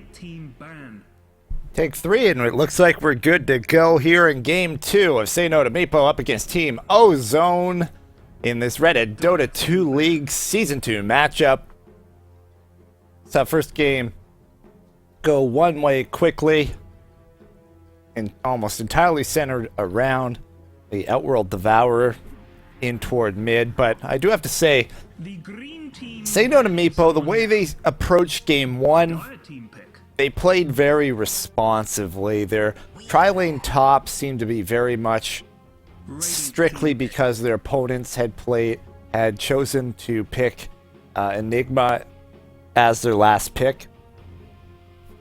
Red team ban. Take 3, and it looks like we're good to go here in Game 2 of Say No to Meepo up against Team Ozone in this Reddit Dota 2 League Season 2 matchup. So first game, go one way quickly and almost entirely centered around the Outworld Devourer in toward mid, but I do have to say, Say No to Meepo, the way they approached Game 1, they played very responsively. Their tri-lane top seemed to be very much strictly because their opponents had chosen to pick Enigma as their last pick,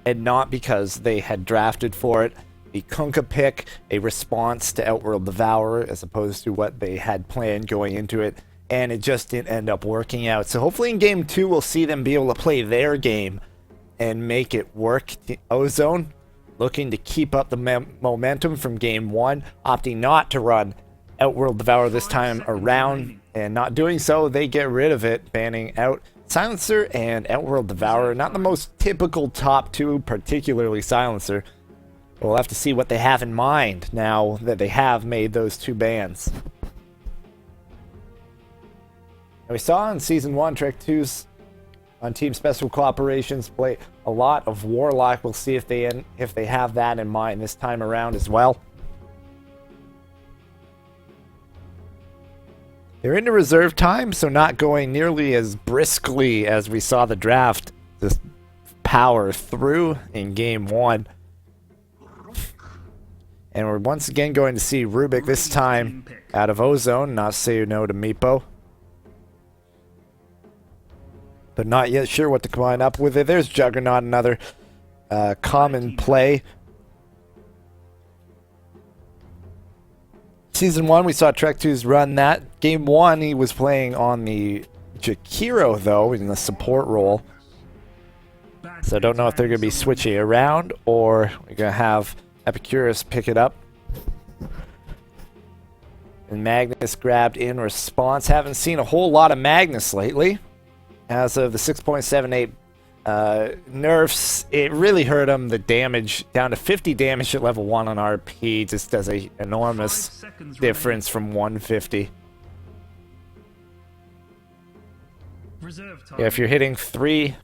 and not because they had drafted for it. The Kunkka pick, a response to Outworld Devourer as opposed to what they had planned going into it, and it just didn't end up working out. So hopefully in Game 2 we'll see them be able to play their game and make it work. Ozone looking to keep up the momentum from Game 1, opting not to run Outworld Devourer this time around, and not doing so, they get rid of it, banning out Silencer and Outworld Devourer. Not the most typical top two, particularly Silencer. We'll have to see what they have in mind now that they have made those two bans. And we saw in Season 1, Trek 2's on Team Special Cooperations play a lot of Warlock. We'll see if they have that in mind this time around as well. They're into reserve time, so not going nearly as briskly as we saw the draft just power through in Game 1. And we're once again going to see Rubik this time out of Ozone, not Say No to Meepo. But not yet sure what to combine up with it. There's Juggernaut, another common play. Season 1, we saw Trek 2's run that. Game 1, he was playing on the Jakiro, though, in the support role. So I don't know if they're going to be switching around, or we're going to have Epicurus pick it up. And Magnus grabbed in response. Haven't seen a whole lot of Magnus lately. As of the 6.78 nerfs, it really hurt him. The damage down to 50 damage at level 1 on RP just does a enormous difference from 150. Yeah, if you're hitting 3,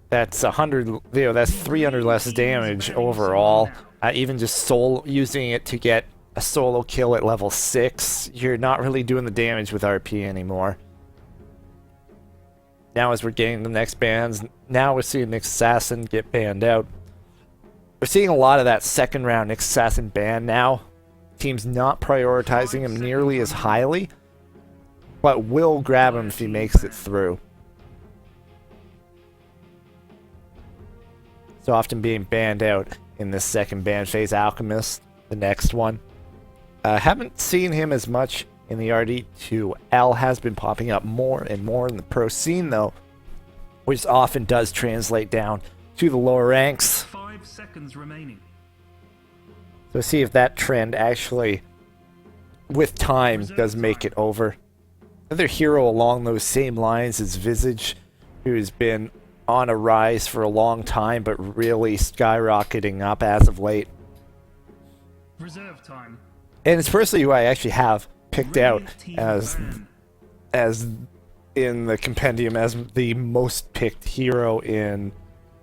that's 100. You know, that's 300 less damage overall. Even just using it to get a solo kill at level 6, you're not really doing the damage with RP anymore. Now as we're getting the next bans, now we're seeing Nyx Assassin get banned out. We're seeing a lot of that second round Nyx Assassin ban now. Teams not prioritizing him nearly as highly, but will grab him if he makes it through. So often being banned out in this second ban phase. Alchemist, the next one. Haven't seen him as much in the RD2. L has been popping up more and more in the pro scene, though, which often does translate down to the lower ranks. 5 seconds remaining. So see if that trend actually, with time, does make it over. Another hero along those same lines is Visage, who's been on a rise for a long time, but really skyrocketing up as of late. Reserve time. And it's personally who I actually have picked out as in the compendium as the most picked hero in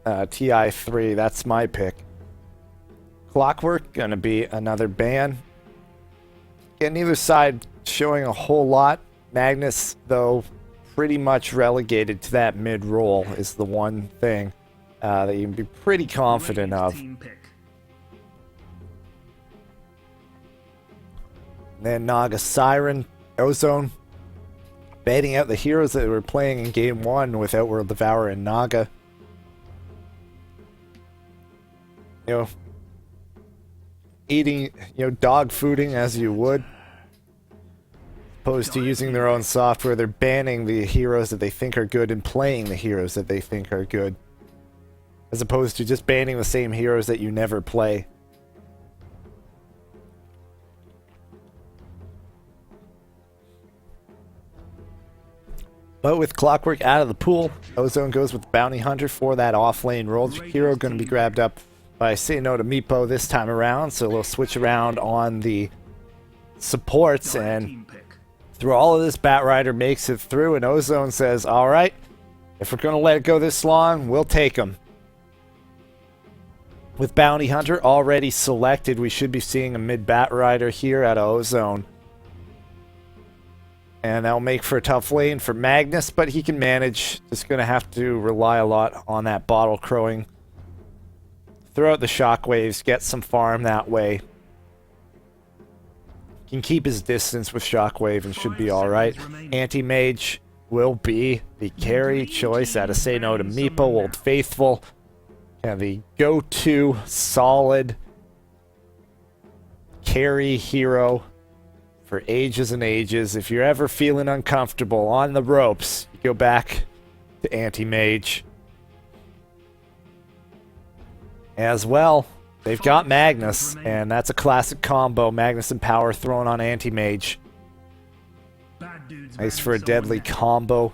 TI3. That's my pick. Clockwork gonna be another ban. Again, neither side showing a whole lot. Magnus, though, pretty much relegated to that mid role is the one thing that you can be pretty confident of. Then Naga Siren, Ozone, baiting out the heroes that were playing in Game 1 with Outworld Devourer and Naga. You know, eating, dog fooding as you would. Opposed to using their own software, they're banning the heroes that they think are good and playing the heroes that they think are good. As opposed to just banning the same heroes that you never play. But with Clockwork out of the pool, Ozone goes with Bounty Hunter for that off-lane role. Jakiro going to be grabbed up by Say No to Meepo this time around, so a little switch around on the supports, and through all of this, Batrider makes it through, and Ozone says, alright, if we're going to let it go this long, we'll take him. With Bounty Hunter already selected, we should be seeing a mid Batrider here out of Ozone. And that'll make for a tough lane for Magnus, but he can manage. Just going to have to rely a lot on that bottle crowing. Throw out the shockwaves, get some farm that way. Can keep his distance with shockwave and should be alright. Anti-mage will be the carry choice out of Say No to Meepo, Old Faithful. And the go-to solid carry hero for ages and ages. If you're ever feeling uncomfortable on the ropes, you go back to Anti-Mage. As well, they've got Magnus, and that's a classic combo. Magnus and Power thrown on Anti-Mage. Nice for a deadly combo.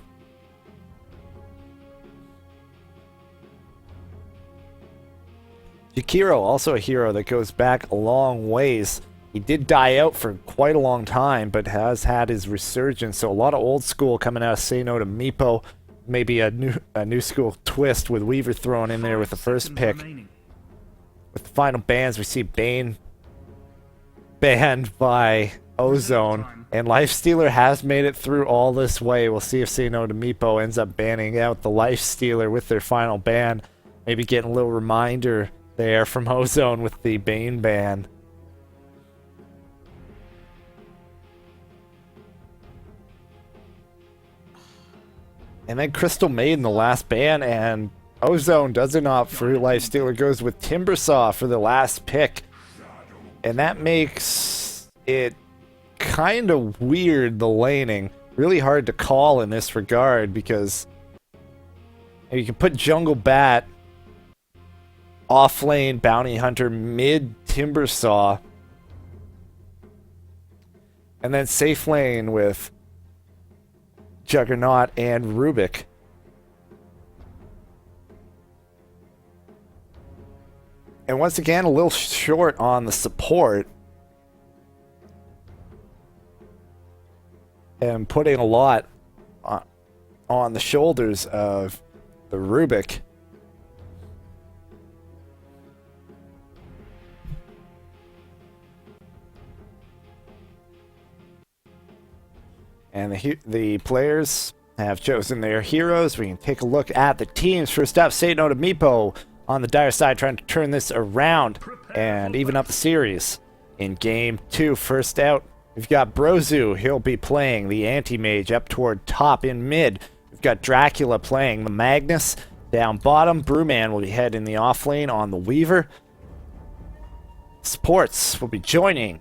Jakiro, also a hero that goes back a long ways. He did die out for quite a long time, but has had his resurgence. So a lot of old school coming out of Say No to Meepo. Maybe a new school twist with Weaver thrown in there with the first pick. With the final bans, we see Bane banned by Ozone. And Lifestealer has made it through all this way. We'll see if Say No to Meepo ends up banning out the Lifestealer with their final ban. Maybe getting a little reminder there from Ozone with the Bane ban. And then Crystal Maiden, the last ban, and Ozone doesn't opt for Lifestealer, goes with Timbersaw for the last pick. And that makes it kind of weird, the laning. Really hard to call in this regard, because you can put Jungle Bat, off lane Bounty Hunter, mid Timbersaw, and then safe lane with Juggernaut and Rubik. And once again, a little short on the support. And putting a lot on the shoulders of the Rubik. And the players have chosen their heroes. We can take a look at the teams. First up, Say No to Meepo on the dire side, trying to turn this around and even up the series. In game 2, first out, we've got Brozu. He'll be playing the Anti-Mage up toward top. In mid, we've got Dracula playing the Magnus. Down bottom, Brewman will be heading the off lane on the Weaver. Supports will be joining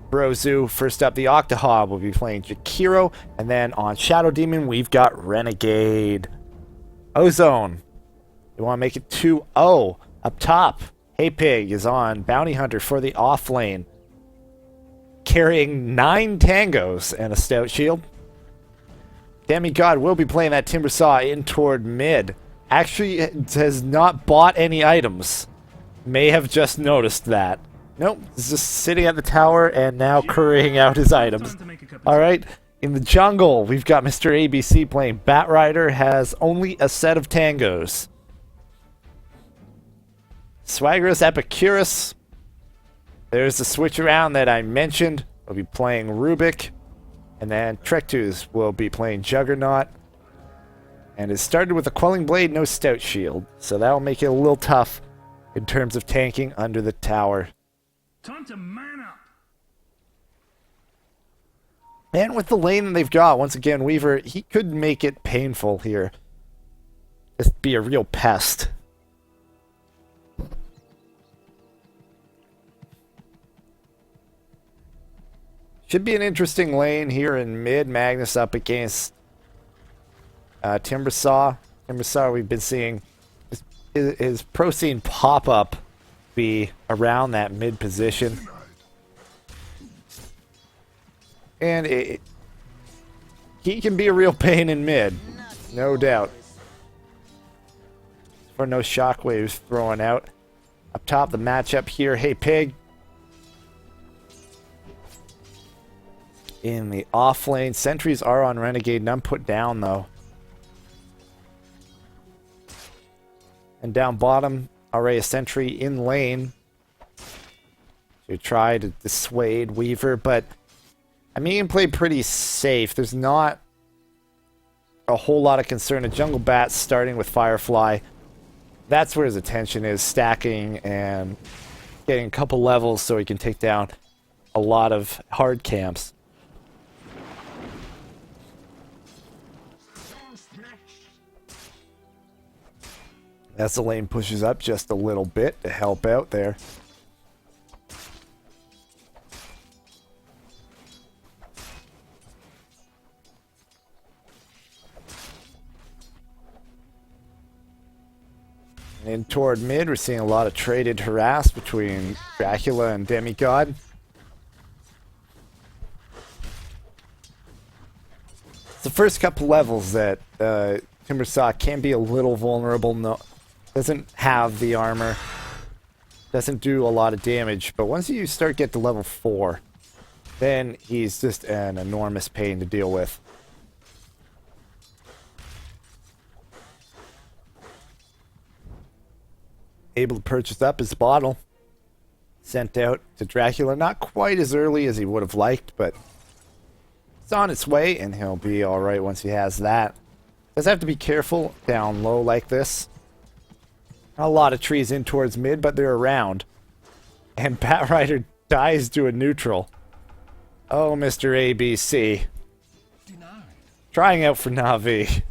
Brozu. First up, the Octahob will be playing Jakiro. And then on Shadow Demon, we've got Renegade. Ozone, you want to make it 2-0. Up top, Hey Pig is on Bounty Hunter for the off lane, carrying 9 tangos and a stout shield. Demigod will be playing that Timbersaw in toward mid. Actually has not bought any items. May have just noticed that. Nope, he's just sitting at the tower and now currying out his items. Alright, in the jungle, we've got Mr. ABC playing Batrider, has only a set of tangos. Swaggerous Epicurus. There's the switch around that I mentioned. We'll be playing Rubik. And then Trektus will be playing Juggernaut. And it started with a Quelling Blade, no Stout Shield. So that'll make it a little tough in terms of tanking under the tower. Time to man up. And with the lane that they've got, once again, Weaver, he could make it painful here. Just be a real pest. Should be an interesting lane here in mid. Magnus up against Timbersaw. Timbersaw, we've been seeing his pro scene pop up be around that mid position. And he can be a real pain in mid. No doubt. For no shockwaves throwing out. Up top, the matchup here. Hey, Pig. In the off lane. Sentries are on Renegade. None put down, though. And down bottom, already a sentry in lane to try to dissuade Weaver, but I mean, he can play pretty safe. There's not a whole lot of concern. A Jungle Bat starting with Firefly. That's where his attention is, stacking and getting a couple levels so he can take down a lot of hard camps. As the lane pushes up just a little bit to help out there. And toward mid, we're seeing a lot of traded harass between Dracula and Demigod. It's the first couple levels that Timbersaw can be a little vulnerable. No, doesn't have the armor. Doesn't do a lot of damage. But once you start get to level 4, then he's just an enormous pain to deal with. Able to purchase up his bottle. Sent out to Dracula. Not quite as early as he would have liked, but it's on its way, and he'll be alright once he has that. Does have to be careful down low like this. Not a lot of trees in towards mid, but they're around. And Bat Rider dies to a neutral. Oh, Mr. ABC. Denied. Trying out for Na'Vi.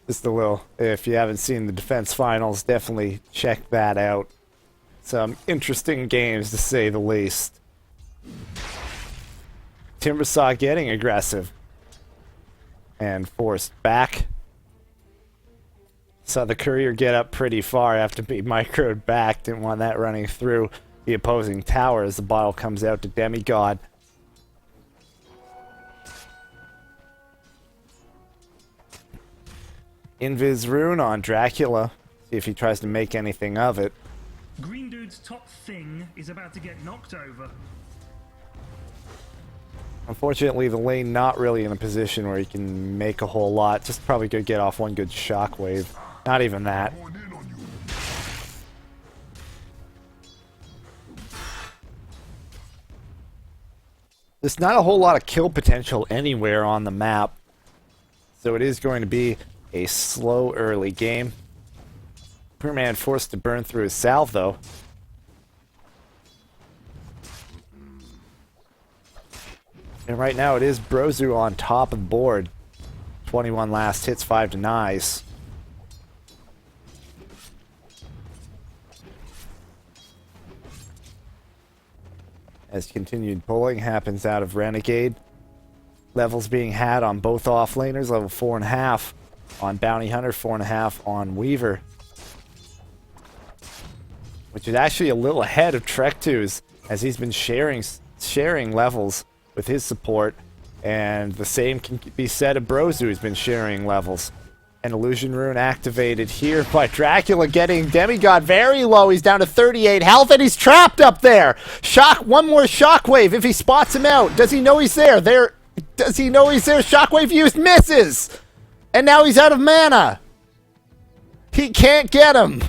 Just a little, if you haven't seen the defense finals, definitely check that out. Some interesting games, to say the least. Timbersaw getting aggressive. And forced back. Saw the courier get up pretty far after being microed back. Didn't want that running through the opposing tower as the bottle comes out to Demigod. Invis rune on Dracula. See if he tries to make anything of it. Green dude's top thing is about to get knocked over. Unfortunately, the lane not really in a position where he can make a whole lot. Just probably could get off one good shockwave. Not even that. There's not a whole lot of kill potential anywhere on the map. So it is going to be a slow early game. Superman forced to burn through his salve, though. And right now it is Brozu on top of the board. 21 last hits, 5 denies. As continued pulling happens out of Renegade. Levels being had on both offlaners, level 4.5 on Bounty Hunter, 4.5 on Weaver. Which is actually a little ahead of Trek 2's, as he's been sharing levels with his support, and the same can be said of Brozu, who's been sharing levels. An illusion rune activated here by Dracula, getting Demigod very low. He's down to 38 health, and he's trapped up there. One more shockwave if he spots him out. Does he know he's there? Does he know he's there? Shockwave used, misses, and now he's out of mana. He can't get him.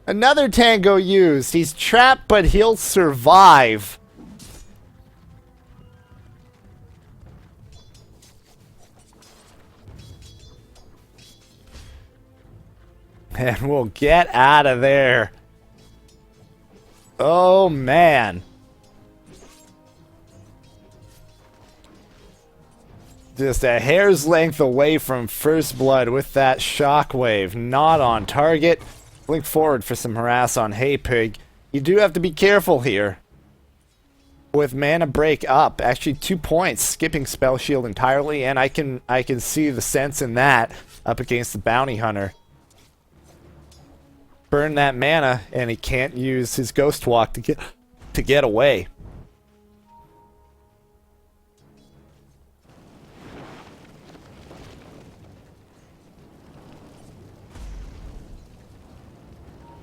Another tango used. He's trapped, but he'll survive. And we'll get out of there. Oh, man. Just a hair's length away from first blood with that shockwave. Not on target. Blink forward for some harass on Hey Pig. You do have to be careful here. With mana break up. Actually 2 points. Skipping spell shield entirely. And I can see the sense in that up against the Bounty Hunter. Burn that mana, and he can't use his Ghost Walk to to get away.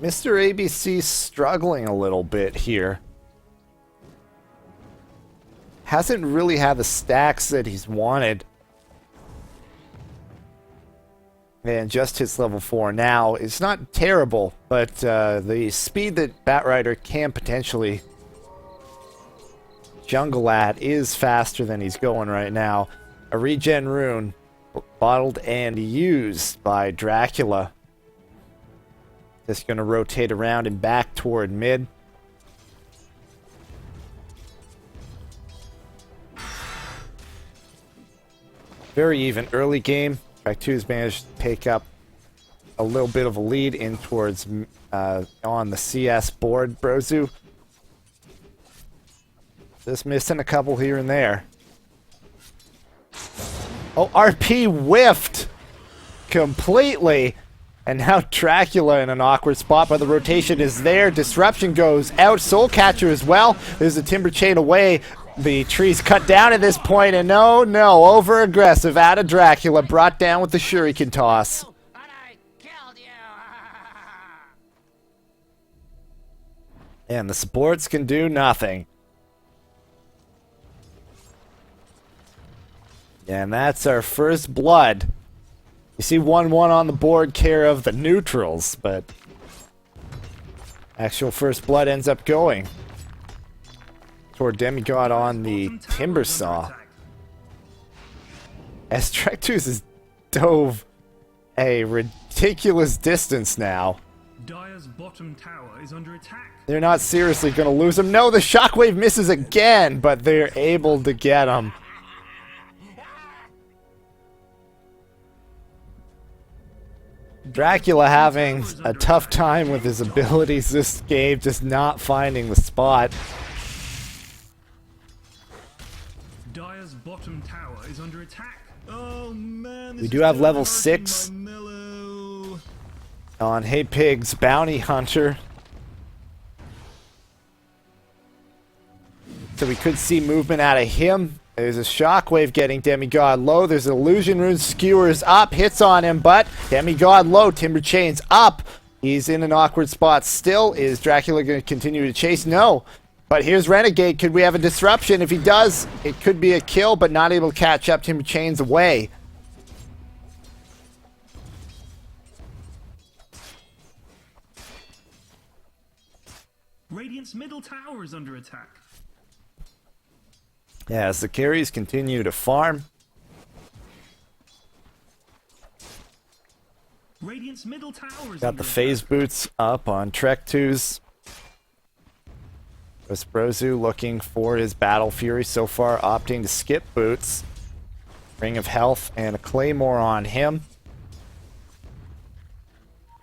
Mr. ABC struggling a little bit here. Hasn't really had the stacks that he's wanted. And just hits level 4 now. It's not terrible, but the speed that Batrider can potentially jungle at is faster than he's going right now. A regen rune bottled and used by Dracula. Just going to rotate around and back toward mid. Very even early game. Track 2's managed to take up a little bit of a lead in towards on the CS board. Brozu just missing a couple here and there. Oh, RP whiffed completely. And now Dracula in an awkward spot, but the rotation is there. Disruption goes out. Soul Catcher as well. There's a Timber Chain away. The tree's cut down at this point, and no, over aggressive out of Dracula, brought down with the Shuriken toss. But I killed you. And the supports can do nothing. And that's our first blood. You see 1-1 on the board, care of the neutrals, but actual first blood ends up going toward Demigod on the Timber Saw. As Trektus has dove a ridiculous distance now. Dire's bottom tower is under attack. They're not seriously going to lose him. No, the Shockwave misses again, but they're able to get him. Dracula having a tough time with his abilities this game, just not finding the spot. Dire's bottom tower is under attack. Oh man, We do have level 6 on Hey Pig's Bounty Hunter. So we could see movement out of him. There's a Shockwave getting Demigod low. There's an Illusion Rune. Skewers up. Hits on him, but Demigod low. Timber Chain's up. He's in an awkward spot still. Is Dracula going to continue to chase? No. But here's Renegade. Could we have a disruption? If he does, it could be a kill, but not able to catch up. Timber Chain's away. Radiant's middle tower is under attack. Yeah, as the carries continue to farm. Radiant's middle tower is Got under the phase attack. boots up on Trek 2's. Brozu looking for his Battle Fury so far, opting to skip boots. Ring of Health and a Claymore on him.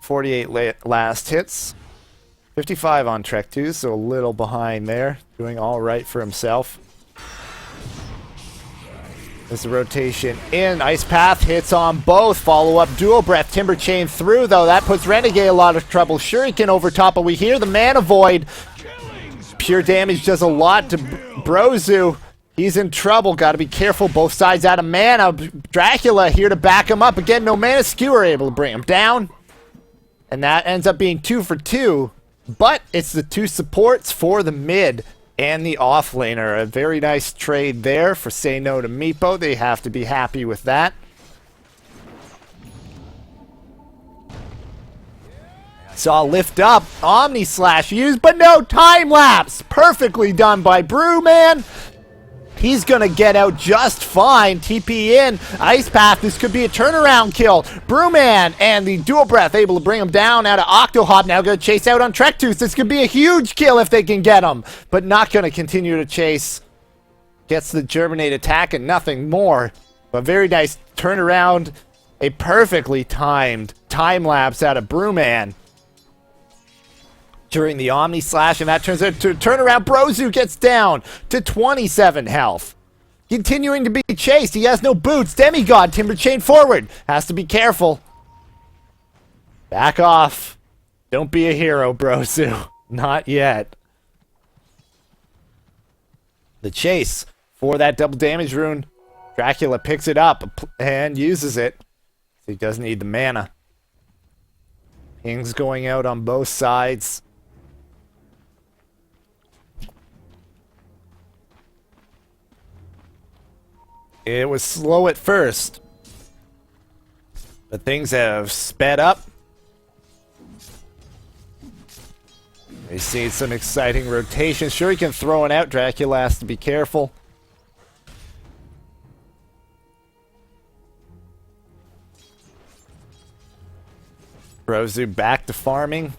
48 last hits. 55 on Trek 2, so a little behind there. Doing all right for himself. There's the rotation in. Ice Path hits on both. Follow-up Dual Breath. Timber Chain through, though. That puts Renegade a lot of trouble. Shuriken over top, but we hear the Mana Void. Pure damage does a lot to Brozu. He's in trouble. Got to be careful. Both sides out of mana. Dracula here to back him up. Again, no mana. Skewer able to bring him down. And that ends up being 2 for 2. But it's the 2 supports for the mid and the offlaner. A very nice trade there for Say No to Meepo. They have to be happy with that. Saw lift up. Omni Slash used, but no time lapse. Perfectly done by Brewman. He's going to get out just fine. TP in. Ice Path. This could be a turnaround kill. Brewman and the Dual Breath able to bring him down out of Octohop. Now going to chase out on Trektooth. This could be a huge kill if they can get him. But not going to continue to chase. Gets the Germinate attack and nothing more. A very nice turnaround. A perfectly timed time lapse out of Brewman during the Omni Slash, and that turns into a turnaround. Brozu gets down to 27 health. Continuing to be chased. He has no boots. Demigod, Timber Chain forward. Has to be careful. Back off. Don't be a hero, Brozu. Not yet. The chase for that double damage rune. Dracula picks it up and uses it. He does need the mana. Pings going out on both sides. It was slow at first, but things have sped up. We see some exciting rotation. Shuriken throwing out. Dracula has to be careful. Brozu back to farming.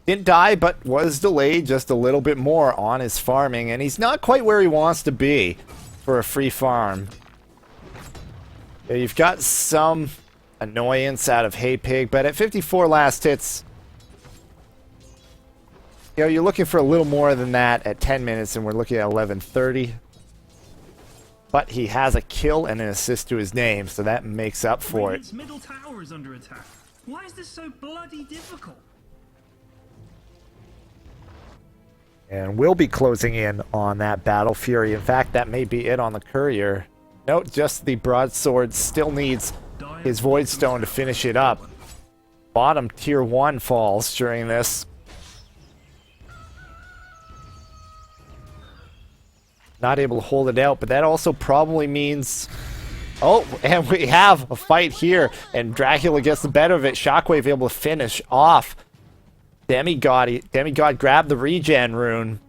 Didn't die, but was delayed just a little bit more on his farming, and he's not quite where he wants to be for a free farm. Yeah, you've got some annoyance out of Hey Pig, but at 54 last hits, you know, you're looking for a little more than that at 10 minutes, and we're looking at 11:30. But he has a kill and an assist to his name, so that makes up for it. Radiant's middle tower is under attack. Why is this so bloody difficult? And we'll be closing in on that Battle Fury. In fact, that may be it on the Courier. Note, just the Broadsword still needs his Void Stone to finish it up. Bottom tier 1 falls during this. Not able to hold it out, but that also probably means... Oh, and we have a fight here, and Dracula gets the better of it. Shockwave able to finish off Demigod. Demigod grabbed the regen rune,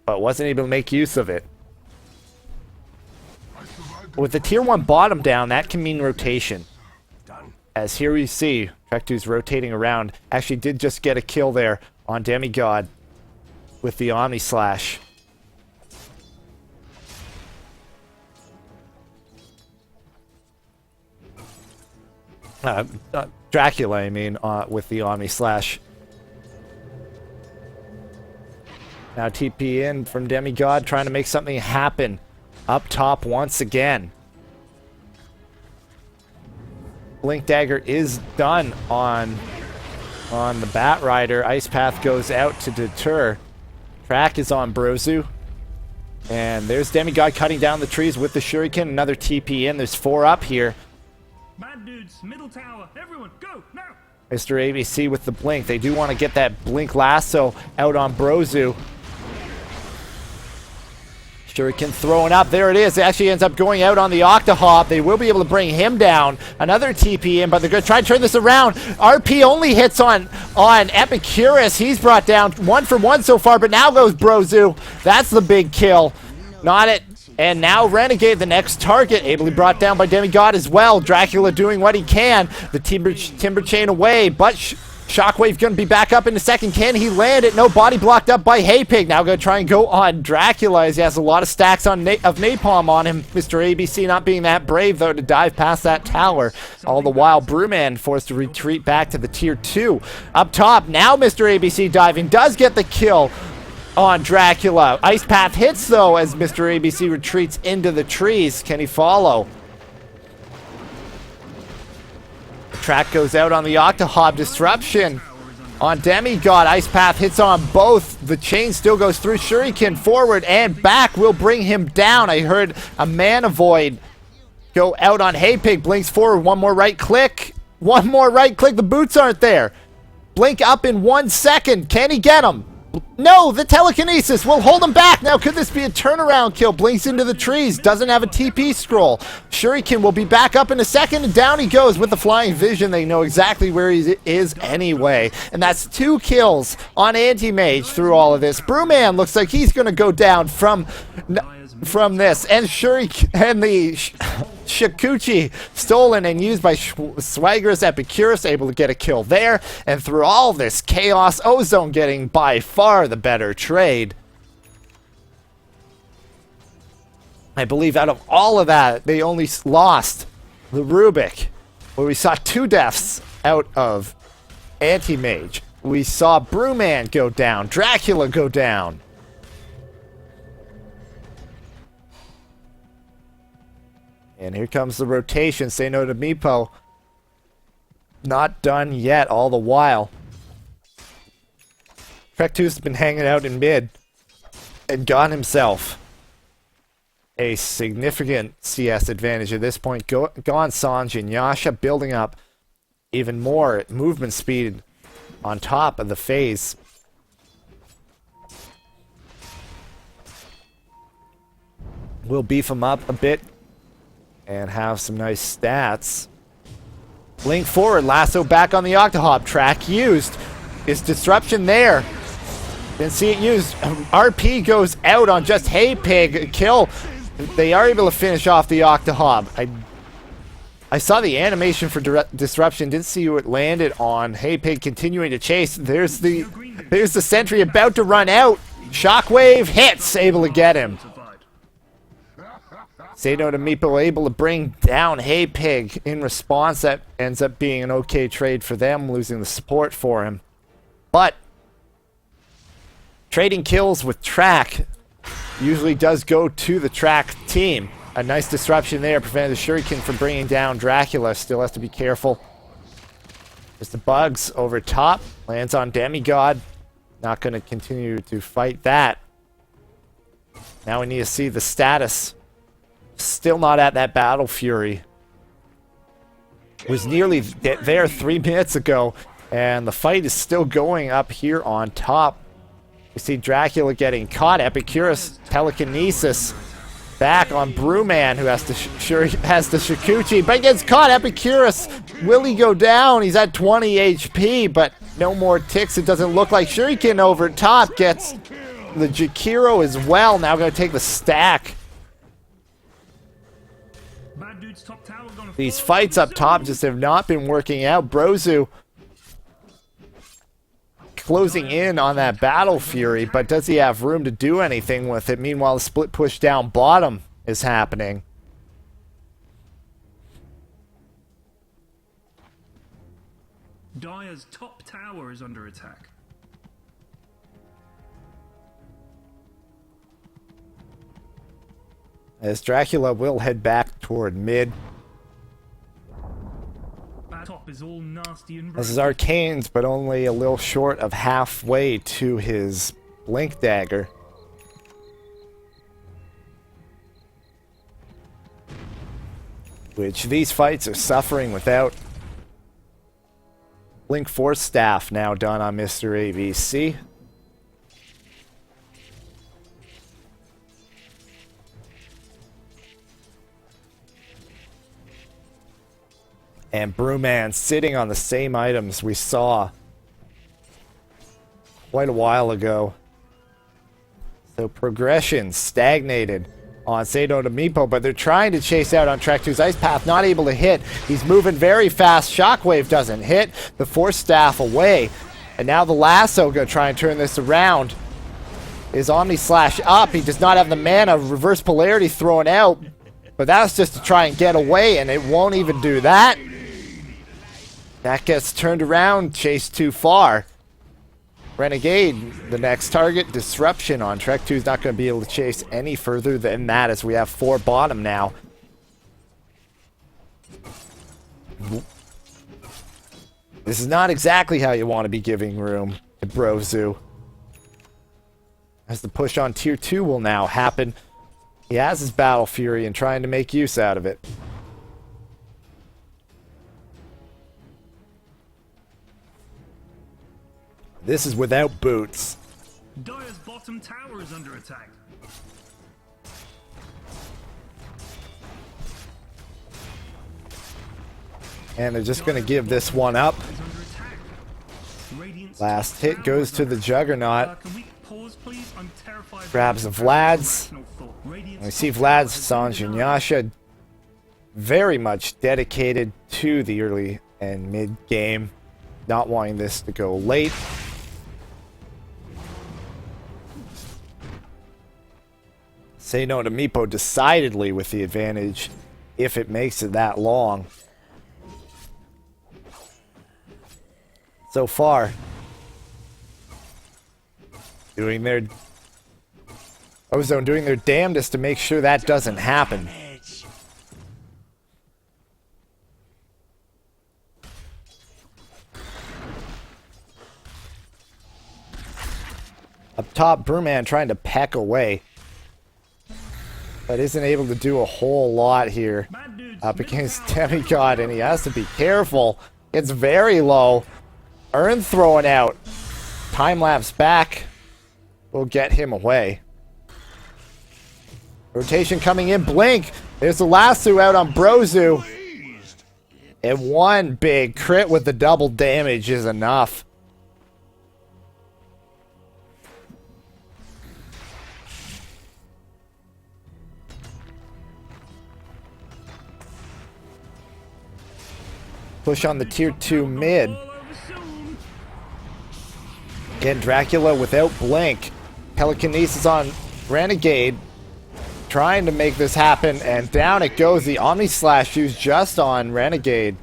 but wasn't able to make use of it. With the tier 1 bottom down, that can mean rotation. As here we see, Trek2's rotating around. Actually did just get a kill there on Demigod with the Omni Slash. Dracula, I mean, with the Omni Slash. Now TP in from Demigod, trying to make something happen. Up top once again. Blink Dagger is done on the Bat Rider. Ice Path goes out to deter. Track is on Brozu. And there's Demigod cutting down the trees with the Shuriken. Another TP in. There's 4 up here. Mad dudes, middle tower, everyone, go, now! Mr. ABC with the blink. They do want to get that blink lasso out on Brozu. Shuriken throwing up. There it is. It actually ends up going out on the Octahop. They will be able to bring him down. Another TP in, but they're going to try and turn this around. RP only hits on Epicurus. He's brought down 1 for 1 so far, but now goes Brozu. That's the big kill. Not it. And now Renegade, the next target, ably brought down by Demigod as well. Dracula doing what he can. The timber chain away, but Shockwave going to be back up in a second. Can he land it? No, body blocked up by Hey Pig. Now going to try and go on Dracula as he has a lot of stacks of napalm on him. Mr. ABC not being that brave, though, to dive past that tower. All the while, Brewman forced to retreat back to the tier 2. Up top, now Mr. ABC diving. Does get the kill on Dracula. Ice Path hits, though, as Mr. ABC retreats into the trees. Can he follow? The track goes out on the Octahop. Disruption on Demigod. Ice Path hits on both. The chain still goes through. Shuriken forward and back will bring him down. I heard a Mana Void go out on Hey Pig. Blinks forward. One more right click. One more right click. The boots aren't there. Blink up in 1 second. Can he get him? No, the telekinesis will hold him back. Now, could this be a turnaround kill? Blinks into the trees. Doesn't have a TP scroll. Shuriken will be back up in a second, and down he goes with the flying vision. They know exactly where he is anyway. And that's 2 kills on Anti-Mage through all of this. Brewman looks like he's going to go down from this. And Shuriken and the Shikuchi stolen and used by Swagger's Epicurus, able to get a kill there. And through all this chaos, Ozone getting by far the better trade. I believe out of all of that, they only lost the Rubik, where we saw 2 deaths out of Anti-Mage. We saw Brewman go down, Dracula go down. And here comes the rotation. Say no to Meepo. Not done yet, all the while. Trek2's been hanging out in mid. and got himself a significant CS advantage at this point. Gon, Sanji, and Yasha building up even more movement speed on top of the phase. We'll beef him up a bit and have some nice stats. Link forward, lasso back on the Octohop. Track used. Is disruption there? Didn't see it used. RP goes out on just Hey Pig. Kill. They are able to finish off the Octohop. I saw the animation for disruption. Didn't see who it landed on. Hey Pig continuing to chase. There's the sentry about to run out. Shockwave hits. Able to get him. Say no to Meepo, able to bring down Hey Pig. In response, that ends up being an okay trade for them, losing the support for him. But trading kills with Track usually does go to the Track team. A nice disruption there, prevented the Shuriken from bringing down Dracula. Still has to be careful. There's the bugs over top. Lands on Demigod. Not going to continue to fight that. Now we need to see the status. Still not at that Battle Fury. Was nearly there 3 minutes ago, and the fight is still going up here on top. We see Dracula getting caught. Epicurus telekinesis back on Brewman, who has the Shikuchi, but gets caught. Epicurus, will he go down? He's at 20 HP, but no more ticks. It doesn't look like. Shuriken over top gets the Jakiro as well. Now going to take the stack. These fights up top just have not been working out. Brozu closing in on that Battle Fury, but does he have room to do anything with it? Meanwhile, the split push down bottom is happening. Dire's top tower is under attack. As Dracula will head back toward mid. Top is all nasty and This is Arcane's, but only a little short of halfway to his Blink Dagger. Which these fights are suffering without. Blink Force Staff now done on Mr. ABC. And Brewman sitting on the same items we saw quite a while ago. So progression stagnated on Sado to Meepo, but they're trying to chase out on Track 2's Ice Path, not able to hit. He's moving very fast. Shockwave doesn't hit. The Force Staff away. And now the Lasso gonna try and turn this around. Is Omni Slash up? He does not have the mana. Reverse Polarity thrown out. But that's just to try and get away, and it won't even do that. That gets turned around, chased too far. Renegade, the next target. Disruption on Trek 2 is not going to be able to chase any further than that, as we have 4 bottom now. This is not exactly how you want to be giving room to Brozu. As the push on tier 2 will now happen. He has his Battle Fury and trying to make use out of it. This is without boots. Dire's bottom tower is under attack. And they're just going to give this one up. Last hit goes to the Juggernaut. Grabs the Vlad's. We see Vlad's, Sanj, and Yasha very much dedicated to the early and mid game, not wanting this to go late. Say no to Meepo decidedly with the advantage if it makes it that long. So far, doing their Ozone doing their damnedest to make sure that doesn't happen. Up top, Brewman trying to peck away. But isn't able to do a whole lot here. Up against Demigod, and he has to be careful. It's very low. Urn throwing out. Time-lapse back. Will get him away. Rotation coming in. Blink. There's the lasso out on Brozu. And one big crit with the double damage is enough. Push on the tier 2 mid. Again, Dracula without blink. Telekinesis on Renegade. Trying to make this happen, and down it goes. The Omni Slash used just on Renegade.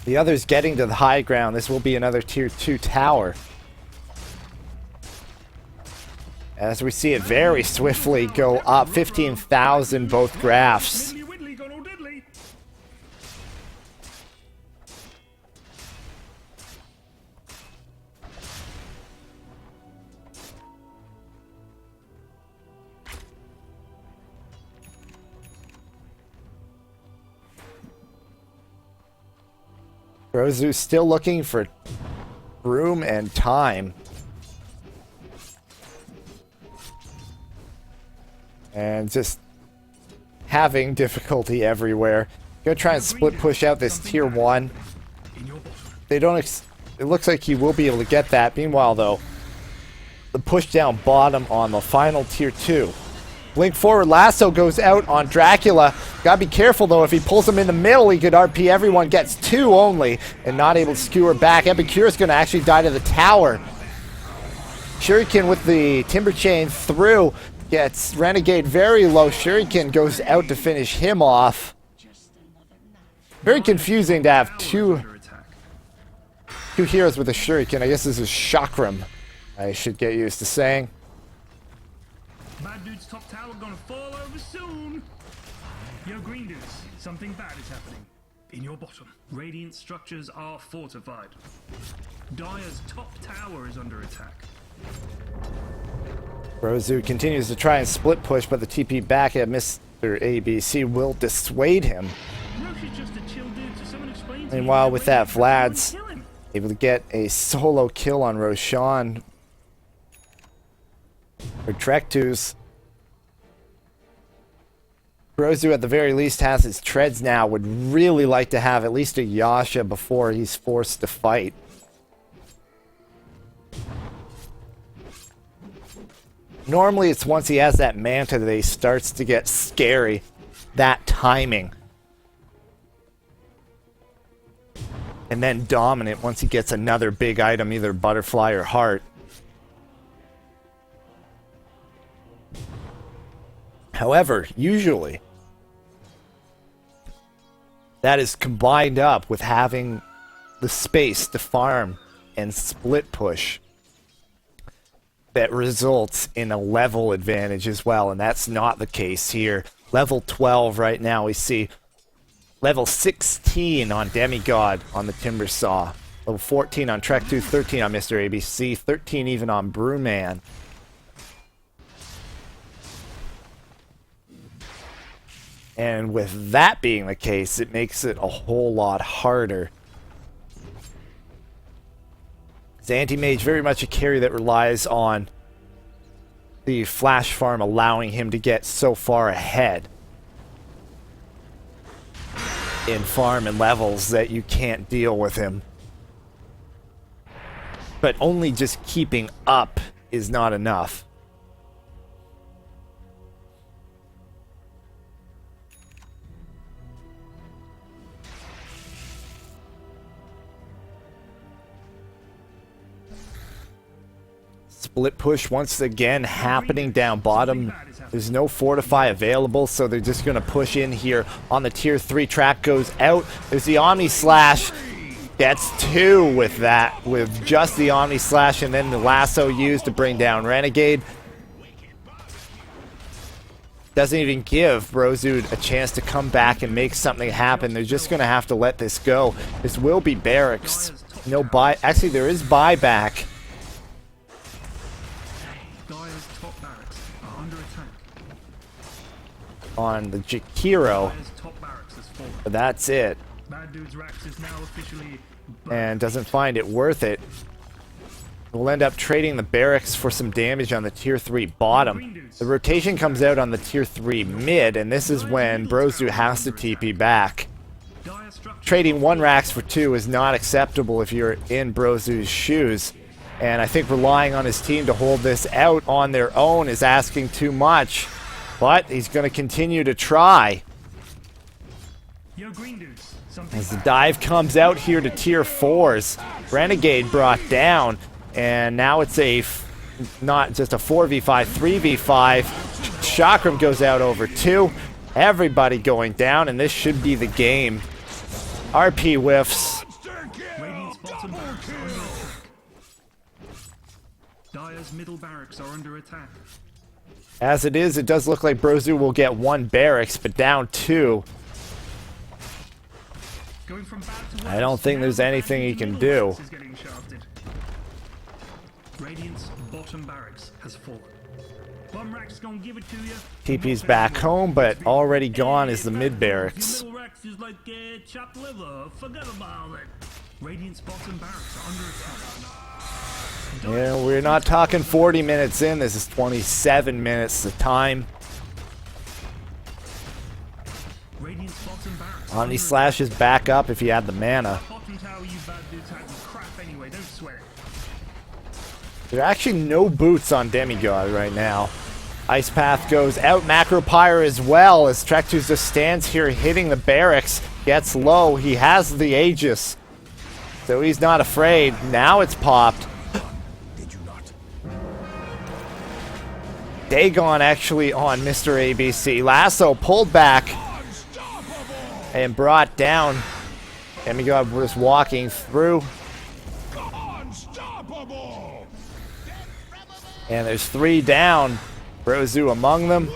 The other's getting to the high ground. This will be another tier 2 tower. As we see it very swiftly go up. 15,000 both graphs. Brozu still looking for room and time. And just having difficulty everywhere. Gonna try and split push out this tier 1. They don't it looks like he will be able to get that. Meanwhile though, the push down bottom on the final tier 2. Blink forward, lasso goes out on Dracula. Gotta be careful though, if he pulls him in the middle, he could RP everyone, gets 2 only, and not able to skewer back. Epicure's gonna actually die to the tower. Shuriken with the Timber Chain through, gets Renegade very low. Shuriken goes out to finish him off. Very confusing to have two heroes with a Shuriken. I guess this is Chakram, I should get used to saying. Bad dude's top tower gonna fall over soon. Yo, green dudes, something bad is happening. In your bottom, radiant structures are fortified. Dire's top tower is under attack. Brozu continues to try and split push, but the TP back at Mr. ABC will dissuade him. Roche is just a chill dude, so someone explain to me Meanwhile, why with that, everyone Vlad's kill him. able to get a solo kill on Roshan. Or Trektus. Brozu at the very least has his treads now. Would really like to have at least a Yasha before he's forced to fight. Normally it's once he has that Manta that he starts to get scary. That timing. And then dominant once he gets another big item, either Butterfly or Heart. However, usually that is combined up with having the space to farm and split push that results in a level advantage as well, and that's not the case here. Level 12 right now, we see level 16 on Demigod on the Timber Saw, level 14 on Trek 2, 13 on Mr. ABC, 13 even on Brewman. And with that being the case, it makes it a whole lot harder. Anti-Mage, very much a carry that relies on the flash farm allowing him to get so far ahead in farm and levels that you can't deal with him. But only just keeping up is not enough. Split push once again happening down bottom. There's no Fortify available, so they're just going to push in here on the tier 3. Track goes out. There's the Omni Slash. Gets 2 with that, with just the Omni Slash, and then the lasso used to bring down Renegade. doesn't even give Brozu a chance to come back and make something happen. They're just going to have to let this go. This will be barracks. No buy. Actually, there is buyback. Dire's top barracks are under attack. On the Jakiro. Dire's top barracks has fallen. But that's it. Bad Dude's Rax is now officially And doesn't find it worth it. We'll end up trading the barracks for some damage on the tier 3 bottom. The rotation comes out on the tier 3 mid, and this is when Brozu has to TP back. Trading 1 Rax for 2 is not acceptable if you're in Brozu's shoes. And I think relying on his team to hold this out on their own is asking too much. But he's going to continue to try. Yo, Green Dudes, something As the dive comes out here to tier 4s. Renegade brought down. And now it's not just a 4v5, 3v5. Chakram goes out over 2. Everybody going down, and this should be the game. RP whiffs. Radiant's bottom barracks are under attack. Dire's middle barracks are under attack. As it is, it does look like Brozu will get 1 barracks, but down 2. Going from bad to I don't think there's anything he can do. Radiant's bottom barracks has fallen. Bum Rax gonna give it to you. TP's back home, but already gone is the mid barracks. Middle Rax is like chopped liver. Forget about it. Radiant's bottom barracks are under attack. Yeah, we're not talking 40 minutes in. This is 27 minutes the time. Radiant's bottom barracks. Omni Slash is back up if you had the mana. Bottom tower, you bad dudes had crap anyway. Don't sweat it. There are actually no boots on Demigod right now. Ice Path goes out. Macro Pyre as well as Trektus just stands here hitting the barracks. Gets low. He has the Aegis. So he's not afraid. Now it's popped. Dagon actually on Mr. ABC. Lasso pulled back and brought down. Demigod was walking through. And there's 3 down. Brozu among them.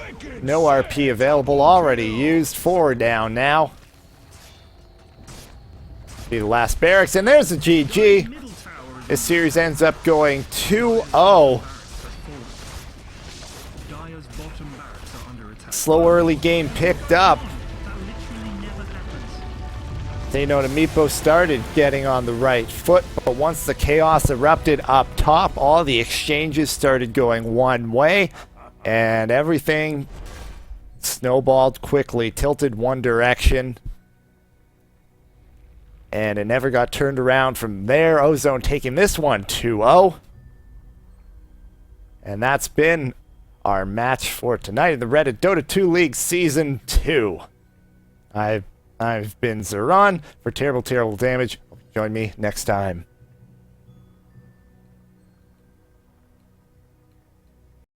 No RP available. Already used. 4 down now. Be the last barracks. And there's a GG. This series ends up going 2-0. Dire's bottom barracks are under attack. Slow early game picked up. That literally never happens. Say no to Meepo started getting on the right foot, but once the chaos erupted up top, all the exchanges started going one way, and everything snowballed quickly, tilted one direction, and it never got turned around from there. Ozone taking this one 2-0. And that's been our match for tonight in the Reddit Dota 2 League Season 2. I've been Zeron for Terrible Damage. Join me next time.